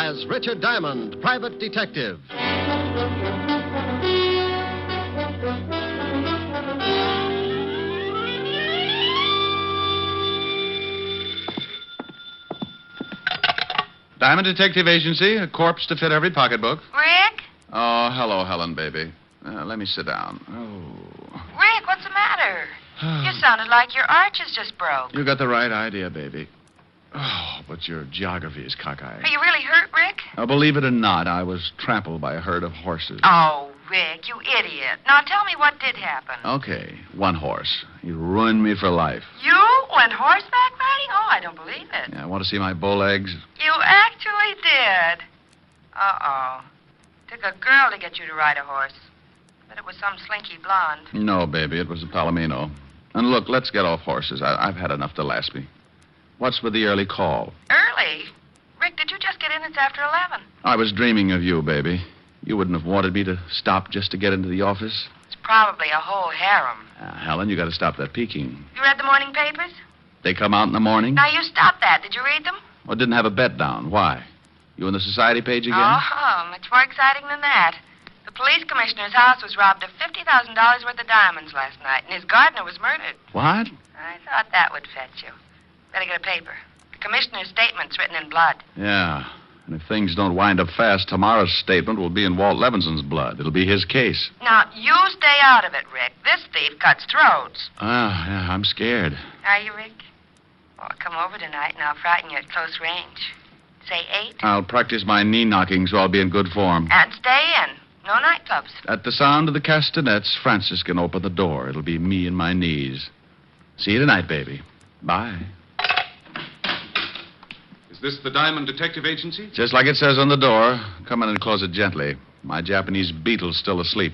as Richard Diamond, private detective. Diamond Detective Agency, a corpse to fit every pocketbook. Rick? Oh, hello, Helen, baby. Let me sit down. Oh. Rick, what's the matter? You sounded like your arches just broke. You got the right idea, baby. Oh, but your geography is cockeyed. Are you really hurt, Rick? Believe it or not, I was trampled by a herd of horses. Oh, Rick, you idiot. Now tell me what did happen. Okay, one horse. He ruined me for life. You went horseback riding? Oh, I don't believe it. Yeah, want to see my bow legs? You actually did. Uh-oh. Took a girl to get you to ride a horse. But it was some slinky blonde. No, baby, it was a Palomino. And look, let's get off horses. I've had enough to last me. What's with the early call? Early? Rick, did you just get in? It's after 11. I was dreaming of you, baby. You wouldn't have wanted me to stop just to get into the office. It's probably a whole harem. Helen, you got to stop that peeking. You read the morning papers? They come out in the morning? Now, you stop that. Did you read them? Well, didn't have a bet down. Why? You on the society page again? Oh, much more exciting than that. The police commissioner's house was robbed of $50,000 worth of diamonds last night, and his gardener was murdered. What? I thought that would fetch you. Better get a paper. The commissioner's statement's written in blood. Yeah. And if things don't wind up fast, tomorrow's statement will be in Walt Levinson's blood. It'll be his case. Now, you stay out of it, Rick. This thief cuts throats. Yeah, I'm scared. Are you, Rick? Well, come over tonight, and I'll frighten you at close range. Say 8. I'll practice my knee knocking so I'll be in good form. And stay in. No nightclubs. At the sound of the castanets, Francis can open the door. It'll be me and my knees. See you tonight, baby. Bye. Is this the Diamond Detective Agency? Just like it says on the door. Come in and close it gently. My Japanese beetle's still asleep.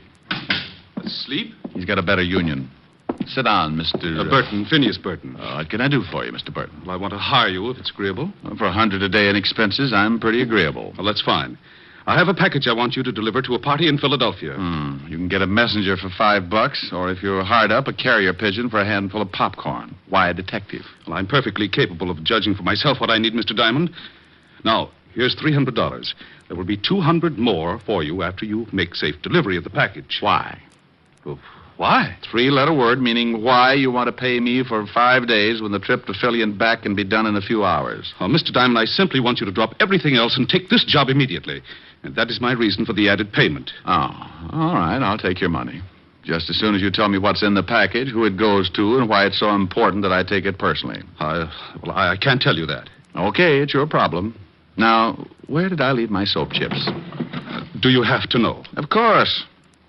Asleep? He's got a better union. Sit down, Mr. Burton, Phineas Burton. What can I do for you, Mr. Burton? Well, I want to hire you if it's agreeable. Well, for $100 a day in expenses, I'm pretty agreeable. Well, that's fine. I have a package I want you to deliver to a party in Philadelphia. You can get a messenger for $5, or if you're hard up, a carrier pigeon for a handful of popcorn. Why a detective? Well, I'm perfectly capable of judging for myself what I need, Mr. Diamond. Now, here's $300. There will be $200 more for you after you make safe delivery of the package. Why? Well, why? 3-letter word meaning why you want to pay me for 5 days when the trip to Philly and back can be done in a few hours. Oh, Mr. Diamond, I simply want you to drop everything else and take this job immediately. And that is my reason for the added payment. Oh, all right. I'll take your money. Just as soon as you tell me what's in the package, who it goes to, and why it's so important that I take it personally. I can't tell you that. Okay, it's your problem. Now, where did I leave my soap chips? Do you have to know? Of course.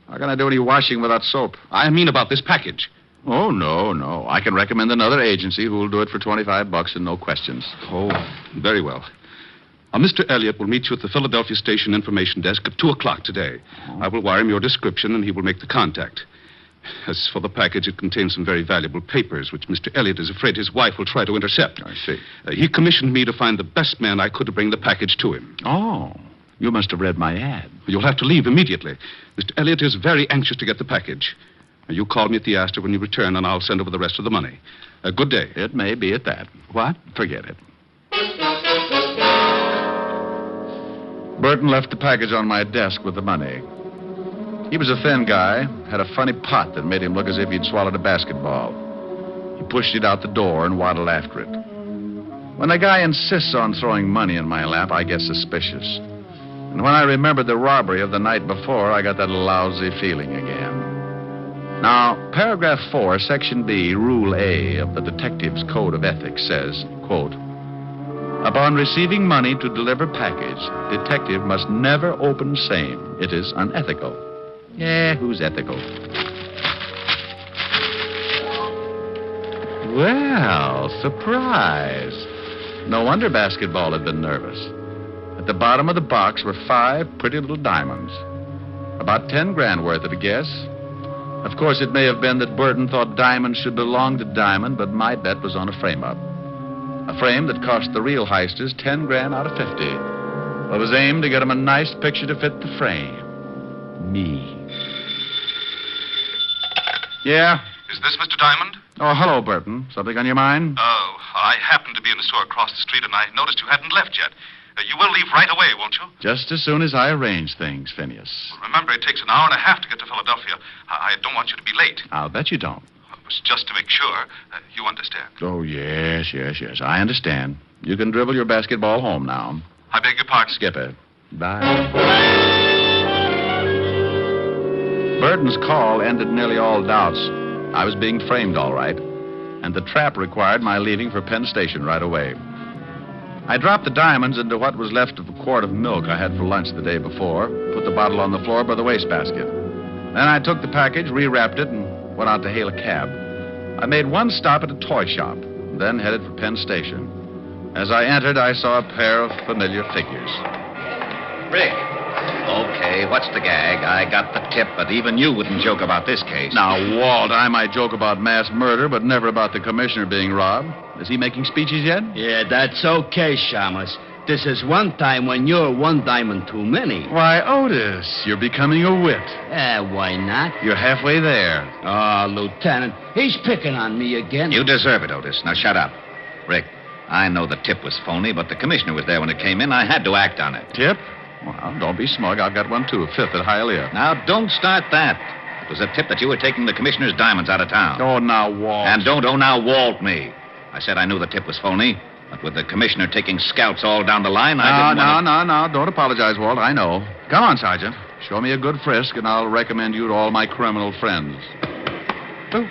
How can I do any washing without soap? I mean about this package. Oh, no. I can recommend another agency who will do it for $25 and no questions. Oh, very well. Mr. Elliott will meet you at the Philadelphia Station Information Desk at 2 o'clock today. I will wire him your description, and he will make the contact. As for the package, it contains some very valuable papers, which Mr. Elliott is afraid his wife will try to intercept. I see. He commissioned me to find the best man I could to bring the package to him. Oh, you must have read my ad. You'll have to leave immediately. Mr. Elliott is very anxious to get the package. You call me at the Astor when you return, and I'll send over the rest of the money. Good day. It may be at that. What? Forget it. Burton left the package on my desk with the money. He was a thin guy, had a funny pot that made him look as if he'd swallowed a basketball. He pushed it out the door and waddled after it. When a guy insists on throwing money in my lap, I get suspicious. And when I remembered the robbery of the night before, I got that lousy feeling again. Now, paragraph 4, section B, rule A of the Detective's Code of Ethics says, quote, upon receiving money to deliver package, detective must never open same. It is unethical. Yeah, who's ethical? Well, surprise. No wonder basketball had been nervous. At the bottom of the box were 5 pretty little diamonds. About 10 grand worth of a guess. Of course, it may have been that Burton thought diamonds should belong to Diamond, but my bet was on a frame-up. A frame that cost the real heisters 10 grand out of 50. It was aimed to get them a nice picture to fit the frame. Me. Yeah? Is this Mr. Diamond? Oh, hello, Burton. Something on your mind? Oh, I happened to be in the store across the street, and I noticed you hadn't left yet. You will leave right away, won't you? Just as soon as I arrange things, Phineas. Remember, it takes an hour and a half to get to Philadelphia. I don't want you to be late. I'll bet you don't. It was just to make sure. You understand. Oh, yes. I understand. You can dribble your basketball home now. I beg your pardon. Skip it. Bye. Burton's call ended nearly all doubts. I was being framed all right, and the trap required my leaving for Penn Station right away. I dropped the diamonds into what was left of a quart of milk I had for lunch the day before, put the bottle on the floor by the wastebasket. Then I took the package, rewrapped it, and went out to hail a cab. I made one stop at a toy shop, then headed for Penn Station. As I entered, I saw a pair of familiar figures. Rick. Okay, what's the gag? I got the tip, but even you wouldn't joke about this case. Now, Walt, I might joke about mass murder, but never about the commissioner being robbed. Is he making speeches yet? Yeah, that's okay, Shamus. This is one time when you're one diamond too many. Why, Otis, you're becoming a wit. Why not? You're halfway there. Oh, Lieutenant, he's picking on me again. You deserve it, Otis. Now shut up. Rick, I know the tip was phony, but the commissioner was there when it came in. I had to act on it. Tip? Well, don't be smug. I've got one, too. A fifth at Hialeah. Now, don't start that. It was a tip that you were taking the commissioner's diamonds out of town. Oh, now, Walt. And don't now Walt me. I said I knew the tip was phony, but with the commissioner taking scouts all down the line, I didn't want to... No. Don't apologize, Walt. I know. Come on, Sergeant. Show me a good frisk, and I'll recommend you to all my criminal friends. Oh.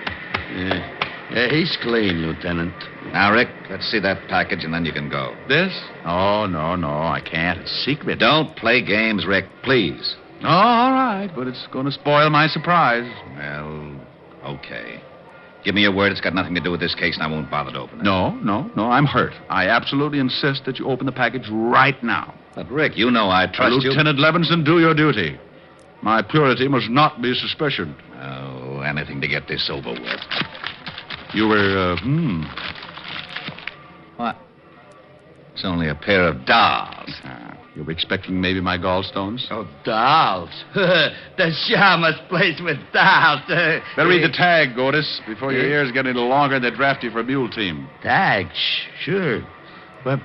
Yeah, he's clean, Lieutenant. Now, Rick, let's see that package, and then you can go. This? Oh, no, I can't. It's secret. Don't play games, Rick, please. Oh, all right, but it's going to spoil my surprise. Well, okay. Give me your word it's got nothing to do with this case, and I won't bother to open it. No, I'm hurt. I absolutely insist that you open the package right now. But, Rick, you know I trust you. Lieutenant Levinson, do your duty. My purity must not be suspicioned. Oh, anything to get this over with. You were, What? It's only a pair of dolls. You were expecting maybe my gallstones? Oh, dolls. The Shamus plays with dolls. Better read the tag, Otis, before your ears get any longer and they draft you for a mule team. Tag? Sure. But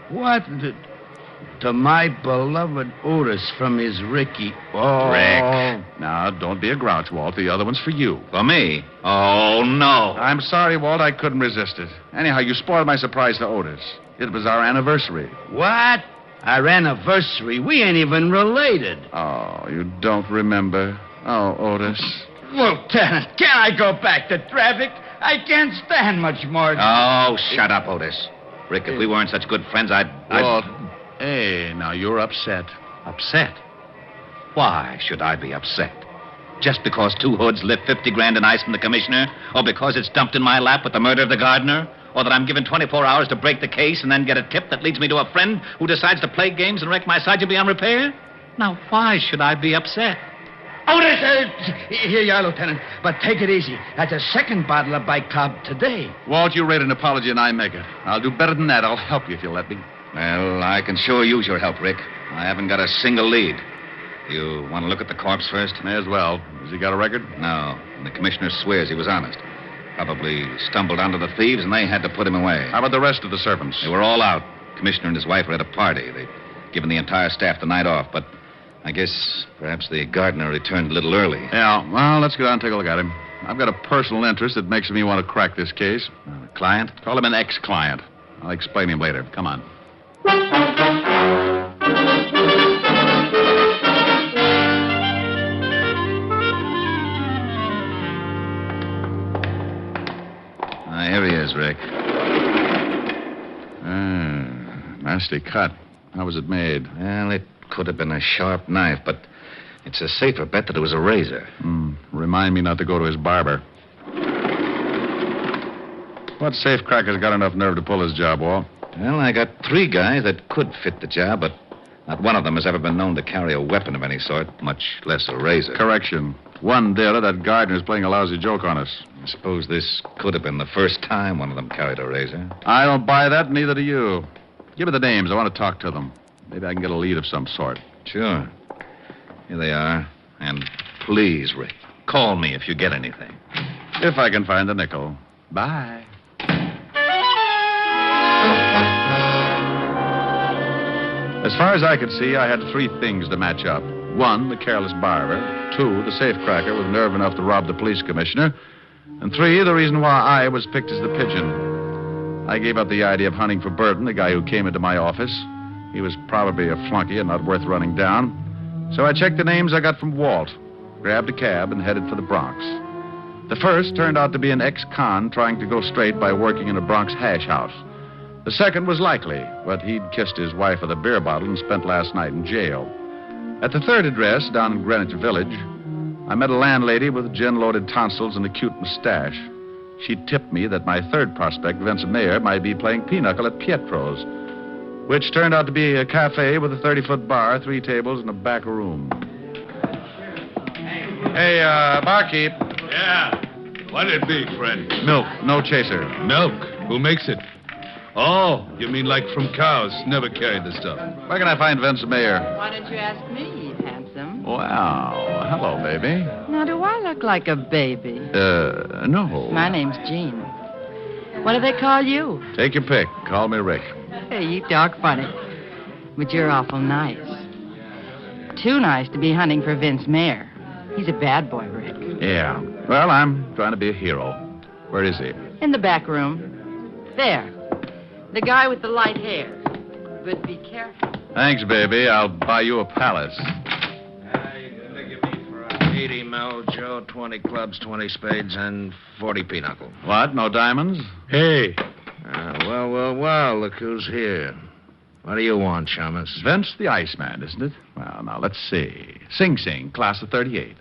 what? To my beloved Otis from his Ricky. Oh. Rick. Now, don't be a grouch, Walt. The other one's for you. For me? Oh, no. I'm sorry, Walt. I couldn't resist it. Anyhow, you spoiled my surprise to Otis. It was our anniversary. What? Our anniversary? We ain't even related. Oh, you don't remember? Oh, Otis. Lieutenant, can't I go back to traffic? I can't stand much more. Oh, shut up, Otis. Rick, if we weren't such good friends, Walt, hey, now you're upset. Upset? Why should I be upset? Just because two hoods lift 50 grand in ice from the commissioner? Or because it's dumped in my lap with the murder of the gardener? Or that I'm given 24 hours to break the case and then get a tip that leads me to a friend who decides to play games and wreck my Sergeant beyond repair? Now, why should I be upset? Otis, here you are, Lieutenant. But take it easy. That's a second bottle of bicob today. Walt, you rate an apology and I make it. I'll do better than that. I'll help you if you'll let me. Well, I can sure use your help, Rick. I haven't got a single lead. You want to look at the corpse first? May as well. Has he got a record? No. And the commissioner swears he was honest. Probably stumbled onto the thieves, and they had to put him away. How about the rest of the servants? They were all out. Commissioner and his wife were at a party. They'd given the entire staff the night off, but I guess perhaps the gardener returned a little early. Yeah, well, let's go down and take a look at him. I've got a personal interest that makes me want to crack this case. A client? Call him an ex-client. I'll explain him later. Come on. Here he is, Rick. Nasty cut. How was it made? Well, it could have been a sharp knife, but it's a safer bet that it was a razor. Remind me not to go to his barber. What safecracker's got enough nerve to pull his job, Walt? Well, I got 3 guys that could fit the job, but not one of them has ever been known to carry a weapon of any sort, much less a razor. Correction. One dealer, that gardener's playing a lousy joke on us. I suppose this could have been the first time one of them carried a razor. I don't buy that, neither do you. Give me the names. I want to talk to them. Maybe I can get a lead of some sort. Sure. Here they are. And please, Rick, call me if you get anything. If I can find a nickel. Bye. As far as I could see, I had three things to match up. One, the careless barber. Two, the safecracker with nerve enough to rob the police commissioner. And three, the reason why I was picked as the pigeon. I gave up the idea of hunting for Burton, the guy who came into my office. He was probably a flunky and not worth running down. So I checked the names I got from Walt, grabbed a cab, and headed for the Bronx. The first turned out to be an ex-con trying to go straight by working in a Bronx hash house. The second was likely, but he'd kissed his wife with a beer bottle and spent last night in jail. At the third address, down in Greenwich Village, I met a landlady with gin-loaded tonsils and a cute mustache. She tipped me that my third prospect, Vincent Mayer, might be playing pinochle at Pietro's, which turned out to be a cafe with a 30-foot bar, 3 tables, and a back room. Hey, barkeep. Yeah. What'd it be, Fred? Milk, no chaser. Milk? Who makes it? Oh, you mean like from cows? Never carried the stuff. Where can I find Vincent Mayer? Why don't you ask me, handsome? Wow. Hello, baby. Now, do I look like a baby? No. My name's Jean. What do they call you? Take your pick. Call me Rick. Hey, you talk funny. But you're awful nice. Too nice to be hunting for Vince Mayer. He's a bad boy, Rick. Yeah. Well, I'm trying to be a hero. Where is he? In the back room. There. The guy with the light hair. But be careful. Thanks, baby. I'll buy you a palace. You're going to give me for 80 mil, Joe, 20 clubs, 20 spades, and 40 pinochle. What? No diamonds? Hey. Well, look who's here. What do you want, Shamus? Vince the Iceman, isn't it? Well, now, let's see. Sing Sing, class of 38.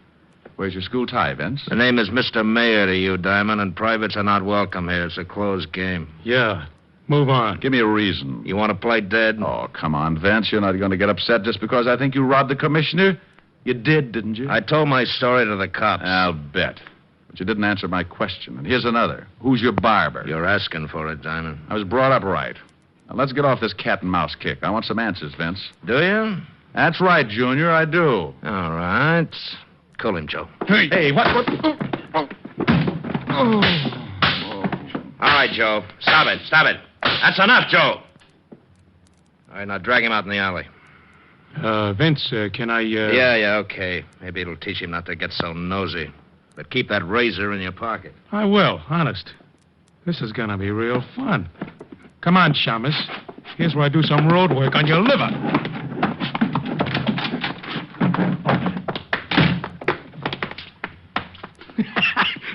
Where's your school tie, Vince? The name is Mr. Mayer to you, Diamond, and privates are not welcome here. It's a closed game. Yeah. Move on. Give me a reason. You want to play dead? Oh, come on, Vince. You're not going to get upset just because I think you robbed the commissioner? You did, didn't you? I told my story to the cops. I'll bet. But you didn't answer my question. And here's another. Who's your barber? You're asking for it, Diamond. I was brought up right. Now, let's get off this cat and mouse kick. I want some answers, Vince. Do you? That's right, Junior. I do. All right. Call him, Joe. Hey, what? All right, Joe. Stop it. That's enough, Joe. All right, now drag him out in the alley. Vince, can I, Yeah, okay. Maybe it'll teach him not to get so nosy. But keep that razor in your pocket. I will, honest. This is gonna be real fun. Come on, Shamus. Here's where I do some road work on your liver.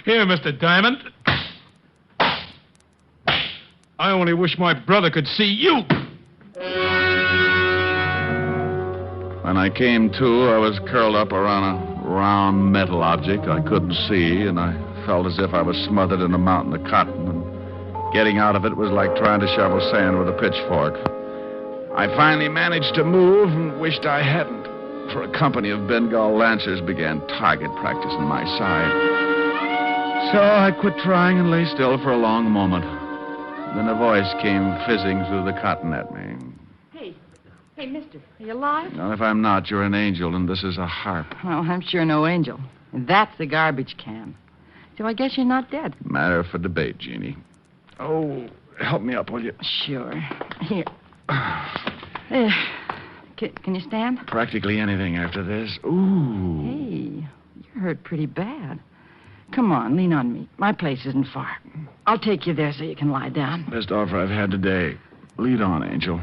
Here, Mr. Diamond. I only wish my brother could see you. When I came to, I was curled up around a round metal object I couldn't see, and I felt as if I was smothered in a mountain of cotton, and getting out of it was like trying to shovel sand with a pitchfork. I finally managed to move and wished I hadn't, for a company of Bengal Lancers began target practice on my side. So I quit trying and lay still for a long moment. Then a voice came fizzing through the cotton at me. Hey, mister, are you alive? Well, if I'm not, you're an angel, and this is a harp. Well, I'm sure no angel. And that's the garbage can. So I guess you're not dead. Matter for debate, Jeannie. Oh, help me up, will you? Sure. Here. Can you stand? Practically anything after this. Ooh. Hey, you're hurt pretty bad. Come on, lean on me. My place isn't far. I'll take you there so you can lie down. Best offer I've had today. Lead on, Angel.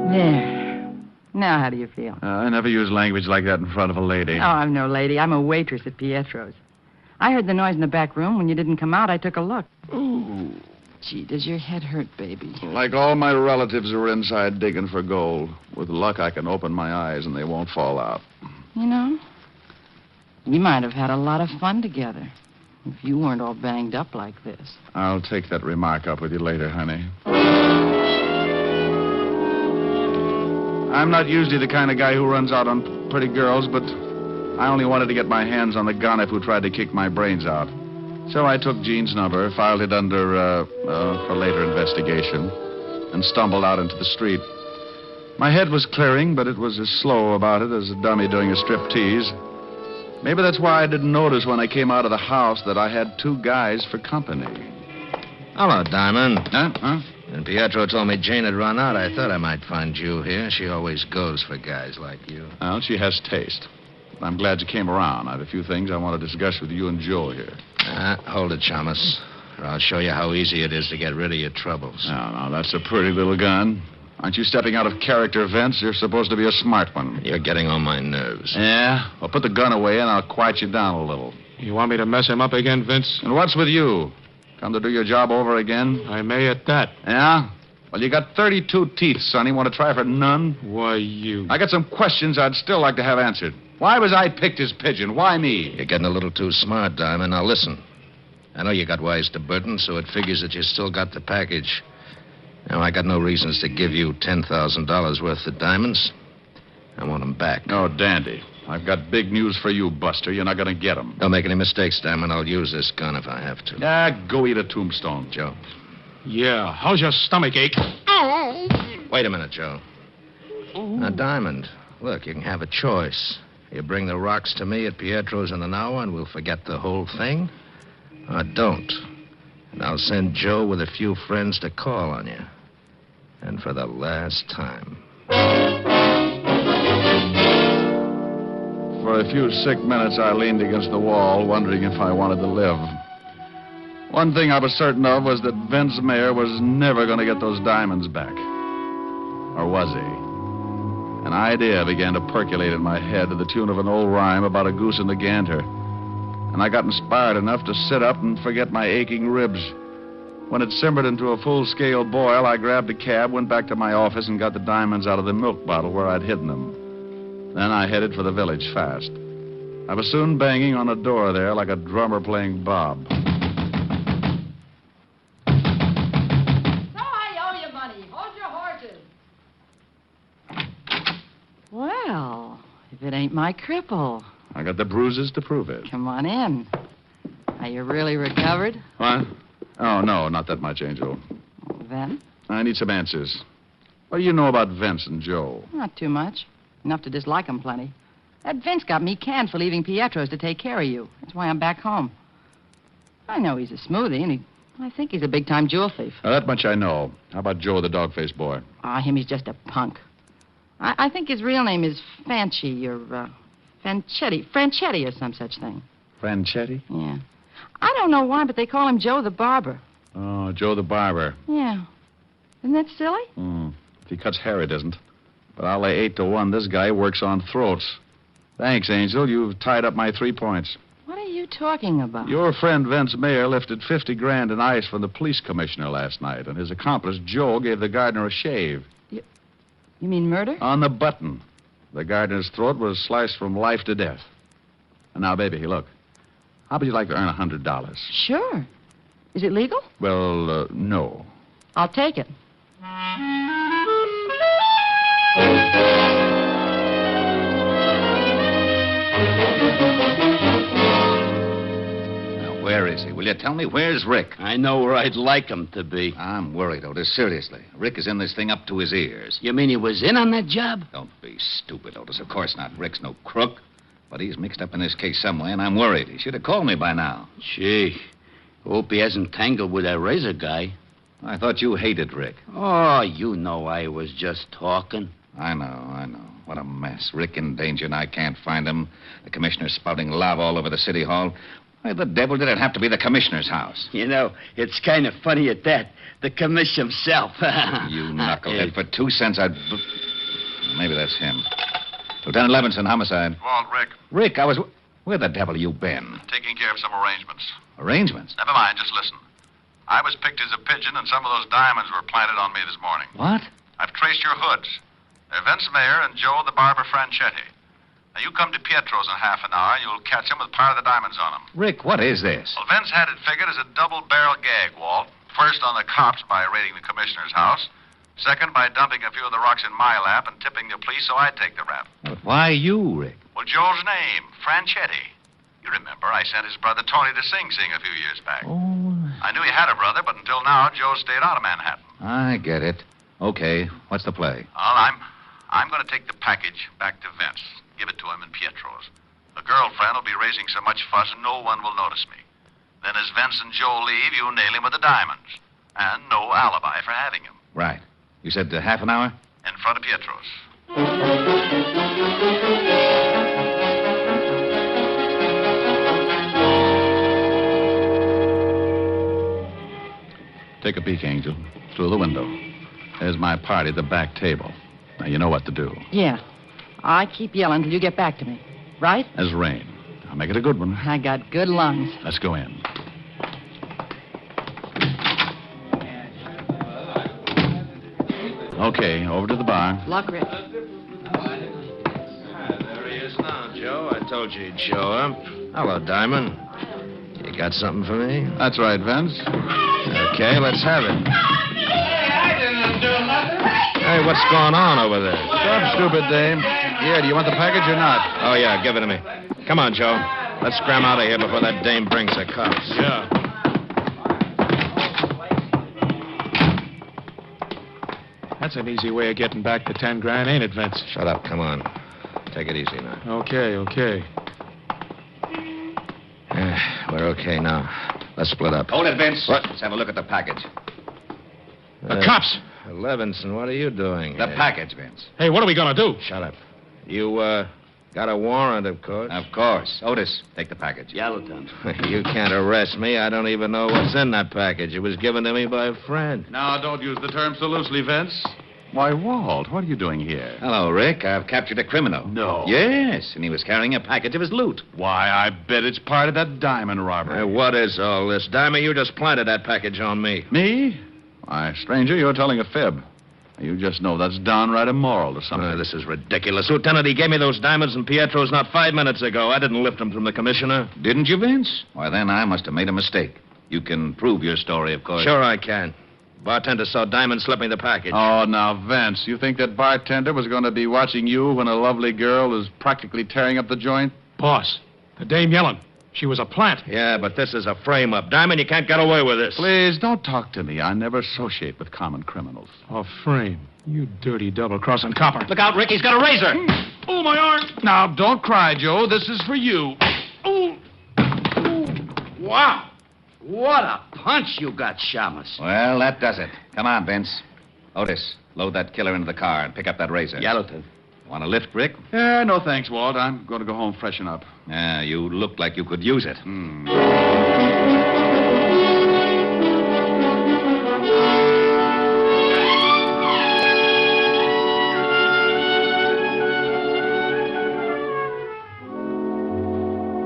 There. Now, how do you feel? I never use language like that in front of a lady. Oh, I'm no lady. I'm a waitress at Pietro's. I heard the noise in the back room. When you didn't come out, I took a look. Ooh. Gee, does your head hurt, baby? Like all my relatives who are inside digging for gold. With luck, I can open my eyes and they won't fall out. You know, we might have had a lot of fun together if you weren't all banged up like this. I'll take that remark up with you later, honey. I'm not usually the kind of guy who runs out on pretty girls, but I only wanted to get my hands on the gonif who tried to kick my brains out. So I took Jean's number, filed it under, for later investigation, and stumbled out into the street. My head was clearing, but it was as slow about it as a dummy doing a striptease. Maybe that's why I didn't notice when I came out of the house that I had two guys for company. Hello, Diamond. Huh? When Pietro told me Jane had run out, I thought I might find you here. She always goes for guys like you. Well, she has taste. I'm glad you came around. I have a few things I want to discuss with you and Joe here. Hold it, Chalmers, or I'll show you how easy it is to get rid of your troubles. No, that's a pretty little gun. Aren't you stepping out of character, Vince? You're supposed to be a smart one. You're getting on my nerves. Yeah? Well, put the gun away and I'll quiet you down a little. You want me to mess him up again, Vince? And what's with you? Come to do your job over again? I may at that. Yeah? Well, you got 32 teeth, Sonny. Want to try for none? Why, you... I got some questions I'd still like to have answered. Why was I picked as pigeon? Why me? You're getting a little too smart, Diamond. Now, listen. I know you got wise to Burton, so it figures that you still got the package. Now, I got no reasons to give you $10,000 worth of diamonds. I want them back. Oh, dandy. I've got big news for you, Buster. You're not going to get them. Don't make any mistakes, Diamond. I'll use this gun if I have to. Go eat a tombstone. Joe. Yeah, how's your stomach ache? Wait a minute, Joe. Now, Diamond, look, you can have a choice. You bring the rocks to me at Pietro's in an hour and we'll forget the whole thing. Or don't. And I'll send Joe with a few friends to call on you. And for the last time. For a few sick minutes, I leaned against the wall, wondering if I wanted to live. One thing I was certain of was that Vince Mayer was never going to get those diamonds back. Or was he? An idea began to percolate in my head to the tune of an old rhyme about a goose and a gander. And I got inspired enough to sit up and forget my aching ribs. When it simmered into a full-scale boil, I grabbed a cab, went back to my office, and got the diamonds out of the milk bottle where I'd hidden them. Then I headed for the village fast. I was soon banging on a door there like a drummer playing Bob. So I owe you money. Hold your horses. Well, if it ain't my cripple. I got the bruises to prove it. Come on in. Are you really recovered? What? Oh, no, not that much, Angel. Then? I need some answers. What do you know about Vince and Joe? Not too much. Enough to dislike 'em plenty. That Vince got me canned for leaving Pietro's to take care of you. That's why I'm back home. I know he's a smoothie, and I think he's a big-time jewel thief. That much I know. How about Joe, the dog-faced boy? Him, he's just a punk. I think his real name is Fanchi or Franchetti or some such thing. Franchetti? Yeah. I don't know why, but they call him Joe the Barber. Oh, Joe the Barber. Yeah. Isn't that silly? If he cuts hair, it isn't. But I'll lay 8-1 this guy works on throats. Thanks, Angel. You've tied up my 3 points. What are you talking about? Your friend Vince Mayer lifted 50 grand in ice from the police commissioner last night, and his accomplice, Joe, gave the gardener a shave. You mean murder? On the button. The gardener's throat was sliced from life to death. And now, baby, look. How would you like to earn $100? Sure. Is it legal? Well, no. I'll take it. Now, where is he? Will you tell me? Where's Rick? I know where I'd like him to be. I'm worried, Otis. Seriously. Rick is in this thing up to his ears. You mean he was in on that job? Don't be stupid, Otis. Of course not. Rick's no crook. But he's mixed up in this case some way, and I'm worried. He should have called me by now. Gee, hope he hasn't tangled with that razor guy. I thought you hated Rick. Oh, you know I was just talking. I know. What a mess. Rick in danger, and I can't find him. The commissioner's spouting lava all over the city hall. Why the devil did it have to be the commissioner's house? You know, it's kind of funny at that. The commissioner himself. You knucklehead. For 2 cents, I'd... Maybe that's him. Lieutenant Levinson, homicide. Walt, Rick. Rick, where the devil you been? Taking care of some arrangements. Arrangements? Never mind, just listen. I was picked as a pigeon, and some of those diamonds were planted on me this morning. What? I've traced your hoods. They're Vince Mayer and Joe the Barber Franchetti. Now, you come to Pietro's in half an hour, and you'll catch him with part of the diamonds on him. Rick, what is this? Well, Vince had it figured as a double-barrel gag, Walt. First on the cops by raiding the commissioner's house. Second, by dumping a few of the rocks in my lap and tipping the police so I'd take the rap. But why you, Rick? Well, Joe's name, Franchetti. You remember, I sent his brother Tony to Sing Sing a few years back. Oh. I knew he had a brother, but until now, Joe stayed out of Manhattan. I get it. Okay, what's the play? Well, I'm going to take the package back to Vince. Give it to him in Pietro's. The girlfriend will be raising so much fuss no one will notice me. Then as Vince and Joe leave, you nail him with the diamonds. And no alibi for having him. Right. You said half an hour? In front of Pietro's. Take a peek, Angel. Through the window. There's my party at the back table. Now, you know what to do. Yeah. I keep yelling till you get back to me. Right? As rain. I'll make it a good one. I got good lungs. Let's go in. Okay, over to the bar. Luck, Rick. There he is now, Joe. I told you he'd show up. Hello, Diamond. You got something for me? That's right, Vince. Okay, let's have it. I didn't do nothing. Hey, what's going on over there? Stop, stupid dame. Here, do you want the package or not? Oh, yeah, give it to me. Come on, Joe. Let's scram out of here before that dame brings her cops. Yeah. That's an easy way of getting back the 10 grand, ain't it, Vince? Shut up, come on. Take it easy now. Okay. We're okay now. Let's split up. Hold it, Vince. What? Let's have a look at the package. The cops! Levinson, what are you doing? The package, Vince. Hey, what are we gonna do? Shut up. You, got a warrant, of course. Of course. Otis, take the package. Yellowton. You can't arrest me. I don't even know what's in that package. It was given to me by a friend. Now, don't use the term so loosely, Vince. Why, Walt, what are you doing here? Hello, Rick. I've captured a criminal. No. Yes, and he was carrying a package of his loot. Why, I bet it's part of that diamond robbery. Hey, what is all this? Diamond, you just planted that package on me. Me? Why, stranger, you're telling a fib. You just know that's downright immoral or something. This is ridiculous. Lieutenant, he gave me those diamonds in Pietro's not 5 minutes ago. I didn't lift them from the commissioner. Didn't you, Vince? Why, then I must have made a mistake. You can prove your story, of course. Sure I can. Bartender saw Diamond slip me the package. Oh, now, Vince, you think that bartender was going to be watching you when a lovely girl was practically tearing up the joint? Boss, the dame yelling. She was a plant. Yeah, but this is a frame-up. Diamond, you can't get away with this. Please, don't talk to me. I never associate with common criminals. A frame. You dirty double-crossing copper. Look out, Rick. He's got a razor. Oh, my arm. Now, don't cry, Joe. This is for you. Oh. Wow. What a punch you got, Shamus. Well, that does it. Come on, Vince. Otis, load that killer into the car and pick up that razor. Yellowton. Want a lift, Rick? No thanks, Walt. I'm going to go home freshen up. Yeah, you look like you could use it.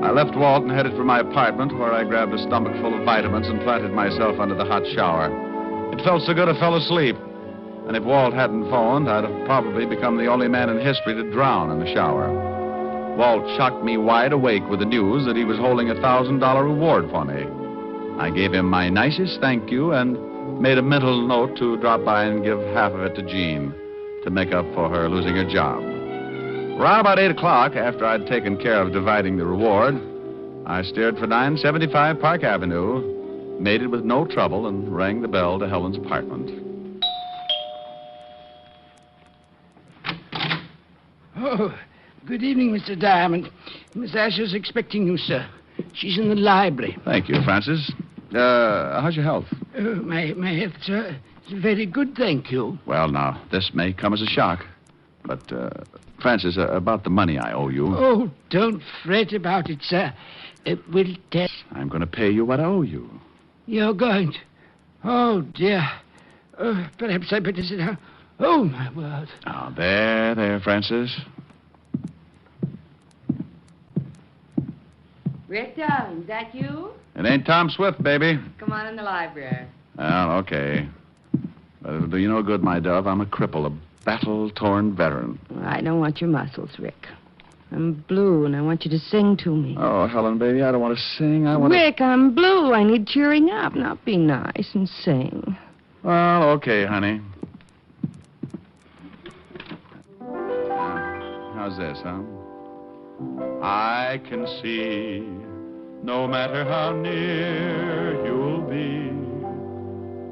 I left Walt and headed for my apartment, where I grabbed a stomach full of vitamins and planted myself under the hot shower. It felt so good I fell asleep. And if Walt hadn't phoned, I'd have probably become the only man in history to drown in the shower. Walt shocked me wide awake with the news that he was holding a $1,000 reward for me. I gave him my nicest thank you and made a mental note to drop by and give half of it to Jean to make up for her losing her job. Around about 8 o'clock, after I'd taken care of dividing the reward, I steered for 975 Park Avenue, made it with no trouble, and rang the bell to Helen's apartment. Oh, good evening, Mr. Diamond. Miss Asher's expecting you, sir. She's in the library. Thank you, Francis. How's your health? My health, sir, is very good, thank you. Well, now, this may come as a shock. But, Francis, about the money I owe you. Oh, don't fret about it, sir. We'll tell. I'm going to pay you what I owe you. You're going to? Oh, dear. Perhaps I better sit down. Oh, my word. Oh, there, Francis. Rick, darling, is that you? It ain't Tom Swift, baby. Come on in the library. Well, okay. But it'll do you no good, my dove. I'm a cripple, a battle-torn veteran. Well, I don't want your muscles, Rick. I'm blue, and I want you to sing to me. Oh, Helen, baby, I don't want to sing. I want Rick, I'm blue. I need cheering up. Now be nice and sing. Well, okay, honey. How's this, huh? I can see, no matter how near you'll be,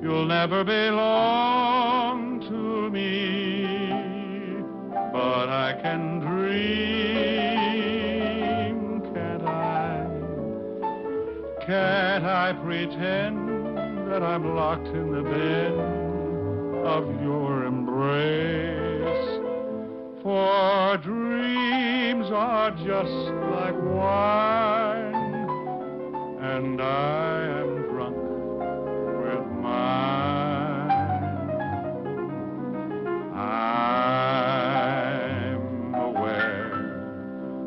you'll never belong to me. But I can dream can't I pretend that I'm locked in the bed of your embrace? For dreams are just like wine, and I am drunk with mine. I'm aware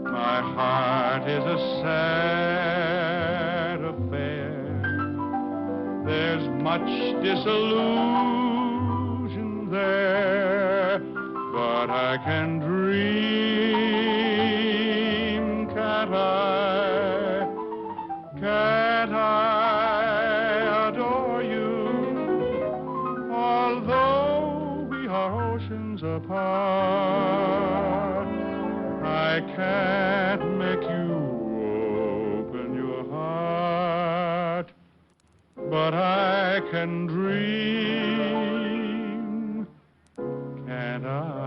my heart is a sad affair. There's much disillusion there, but I can dream, can't I? Can't I adore you? Although we are oceans apart, I can't make you open your heart, but I can dream, can't I?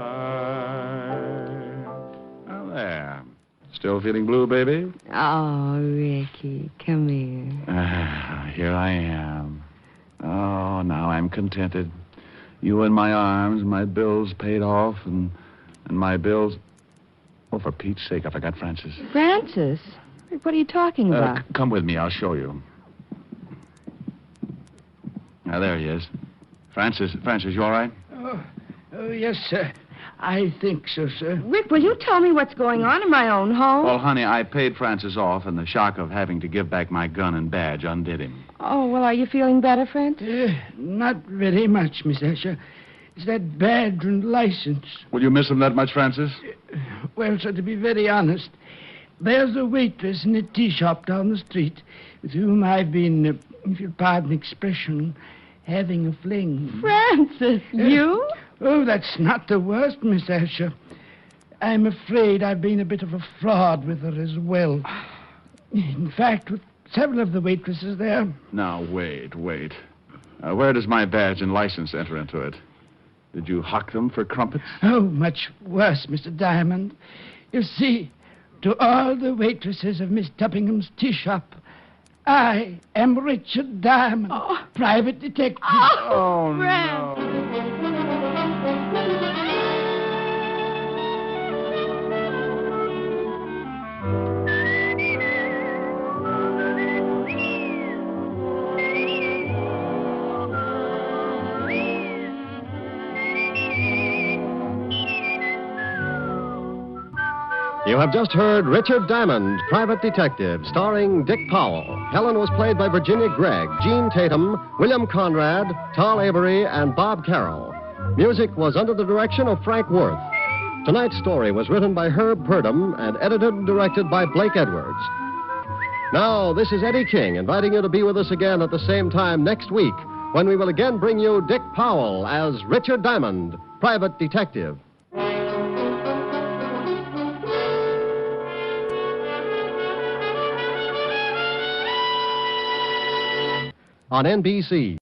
Now there. Still feeling blue, baby? Oh, Ricky, come here. Here I am. Oh, now I'm contented. You in my arms, my bills paid off, and my bills... Oh, for Pete's sake, I forgot Francis. Francis? Rick, what are you talking about? Come with me, I'll show you. Now, there he is. Francis, you all right? Oh, yes, sir. I think so, sir. Rick, will you tell me what's going on in my own home? Well, honey, I paid Francis off, and the shock of having to give back my gun and badge undid him. Oh, well, are you feeling better, Francis? Not very much, Miss Asher. It's that badge and license. Will you miss him that much, Francis? Well, sir, to be very honest, there's a waitress in a tea shop down the street with whom I've been, if you'll pardon the expression, having a fling. Francis, you? Oh, that's not the worst, Miss Asher. I'm afraid I've been a bit of a fraud with her as well. In fact, with several of the waitresses there. Now, wait. Where does my badge and license enter into it? Did you hock them for crumpets? Oh, much worse, Mr. Diamond. You see, to all the waitresses of Miss Tuppingham's tea shop, I am Richard Diamond, private detective. Oh, Francis. no. You have just heard Richard Diamond, Private Detective, starring Dick Powell. Helen was played by Virginia Gregg, Jean Tatum, William Conrad, Tal Avery, and Bob Carroll. Music was under the direction of Frank Worth. Tonight's story was written by Herb Purdom and edited and directed by Blake Edwards. Now, this is Eddie King inviting you to be with us again at the same time next week when we will again bring you Dick Powell as Richard Diamond, Private Detective. On NBC.